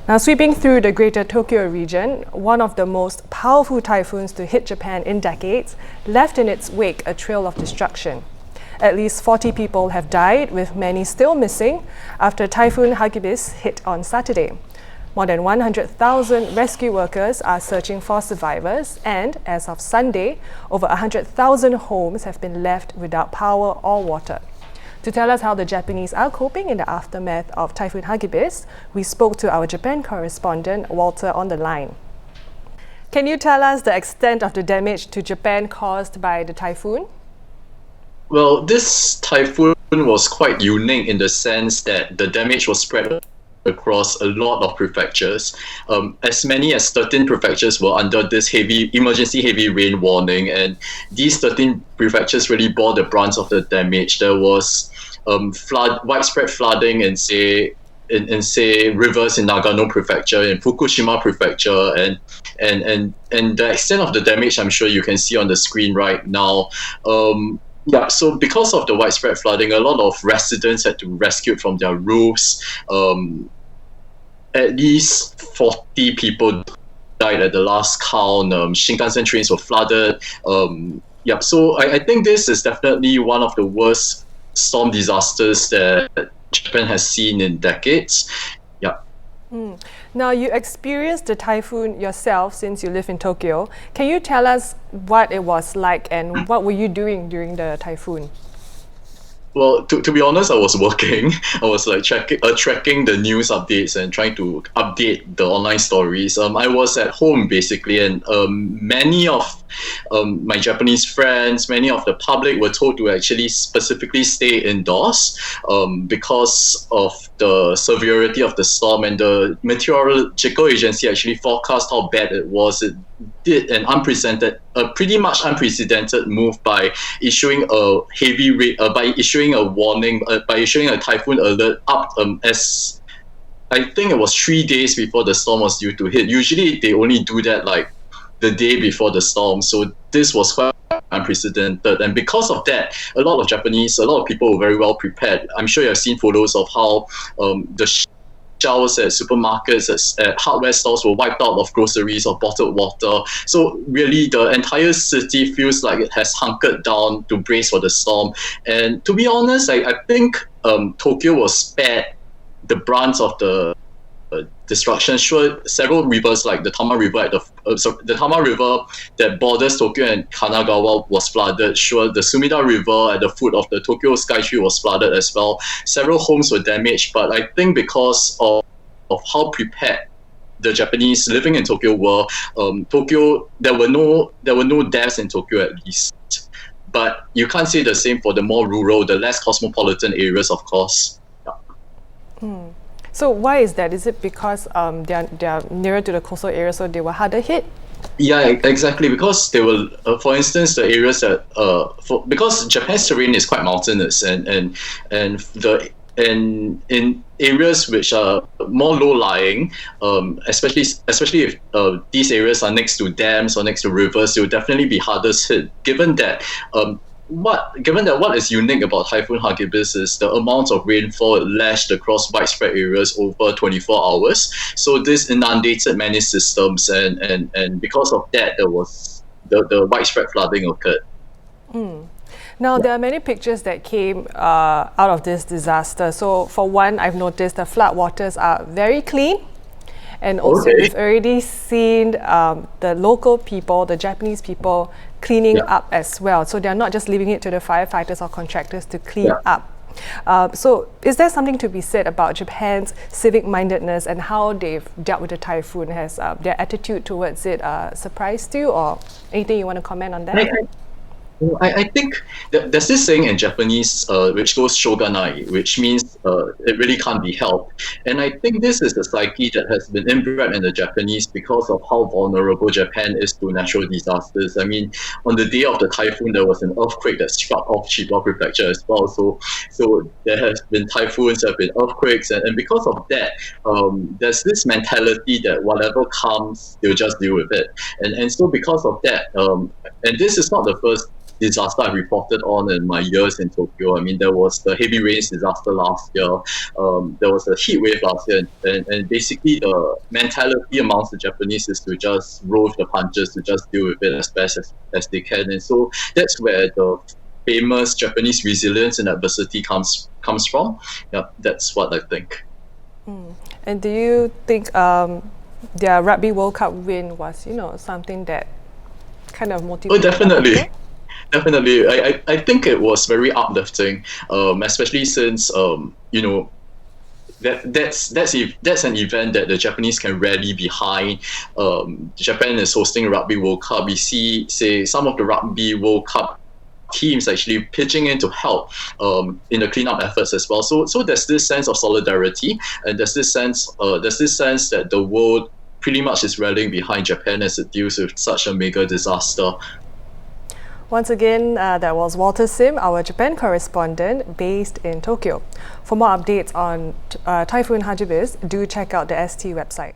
Now, sweeping through the greater Tokyo region, one of the most powerful typhoons to hit Japan in decades left in its wake a trail of destruction. At least 40 people have died, with many still missing, after Typhoon Hagibis hit on Saturday. More than 100,000 rescue workers are searching for survivors, and as of Sunday, over 100,000 homes have been left without power or water. To tell us how the Japanese are coping in the aftermath of Typhoon Hagibis, we spoke to our Japan correspondent, Walter, on the line. Can you tell us the extent of the damage to Japan caused by the typhoon? Well, this typhoon was quite unique in the sense that the damage was spread across a lot of prefectures. As many as 13 prefectures were under this emergency heavy rain warning, and these 13 prefectures really bore the brunt of the damage. There was widespread flooding in say rivers in Nagano Prefecture, in Fukushima Prefecture, and the extent of the damage I'm sure you can see on the screen right now. So because of the widespread flooding, a lot of residents had to be rescued from their roofs. At least 40 people died at the last count. Shinkansen trains were flooded. So I think this is definitely one of the worst storm disasters that Japan has seen in decades. Now, you experienced the typhoon yourself since you live in Tokyo. Can you tell us what it was like and what were you doing during the typhoon? Well, to be honest, I was working. I was like tracking the news updates and trying to update the online stories. I was at home basically, and many of my Japanese friends, many of the public were told to actually specifically stay indoors because of the severity of the storm, and the meteorological agency actually forecast how bad it was. It did a pretty much unprecedented move by issuing a issuing a warning, by issuing a typhoon alert up as I think it was 3 days before the storm was due to hit. Usually they only do that like the day before the storm, so this was quite unprecedented, and because of that, a lot of people were very well prepared. I'm sure you have seen photos of how the shelves at supermarkets, at hardware stores were wiped out of groceries or bottled water. So really the entire city feels like it has hunkered down to brace for the storm. And to be honest, I think Tokyo was spared the brunt of the destruction. Sure, several rivers like the Tama River the Tama River that borders Tokyo and Kanagawa was flooded. Sure, the Sumida River at the foot of the Tokyo Skytree was flooded as well. Several homes were damaged, but I think because of how prepared the Japanese living in Tokyo were, there were no deaths in Tokyo at least. But you can't say the same for the more rural, the less cosmopolitan areas, of course. So why is that? Is it because they are nearer to the coastal area, so they were harder hit? Yeah, exactly. Because they were, for instance, the areas that because Japan's terrain is quite mountainous, and in areas which are more low-lying, especially if these areas are next to dams or next to rivers, they will definitely be hardest hit. Given that what is unique about Typhoon Hagibis is the amount of rainfall it lashed across widespread areas over 24 hours. So this inundated many systems, and because of that, there was the widespread flooding occurred. Now, there are many pictures that came out of this disaster. So for one, I've noticed the flood waters are very clean. And also, we've already seen the local people, the Japanese people, cleaning up as well. So they're not just leaving it to the firefighters or contractors to clean up. So is there something to be said about Japan's civic-mindedness and how they've dealt with the typhoon? Has their attitude towards it surprised you, or anything you want to comment on that? I think there's this saying in Japanese which goes shogunai, which means it really can't be helped. And I think this is the psyche that has been inbred in the Japanese because of how vulnerable Japan is to natural disasters. I mean, on the day of the typhoon, there was an earthquake that struck off Chiba Prefecture as well. So there has been typhoons, there have been earthquakes, and because of that, there's this mentality that whatever comes, they'll just deal with it. And so because of that, and this is not the first disaster I've reported on in my years in Tokyo. I mean, there was the heavy rains disaster last year. There was a heat wave last year, and basically the mentality amongst the Japanese is to just roll with the punches, to just deal with it as best as they can. And so that's where the famous Japanese resilience in adversity comes from. Yeah, that's what I think. And do you think their Rugby World Cup win was, something that kind of motivated? Oh, definitely. Definitely. I think it was very uplifting, especially since, that's an event that the Japanese can rally behind. Japan is hosting a Rugby World Cup. We see, say, some of the Rugby World Cup teams actually pitching in to help in the cleanup efforts as well. So there's this sense of solidarity, and there's this sense that the world pretty much is rallying behind Japan as it deals with such a mega disaster. Once again, that was Walter Sim, our Japan correspondent based in Tokyo. For more updates on Typhoon Hagibis, do check out the ST website.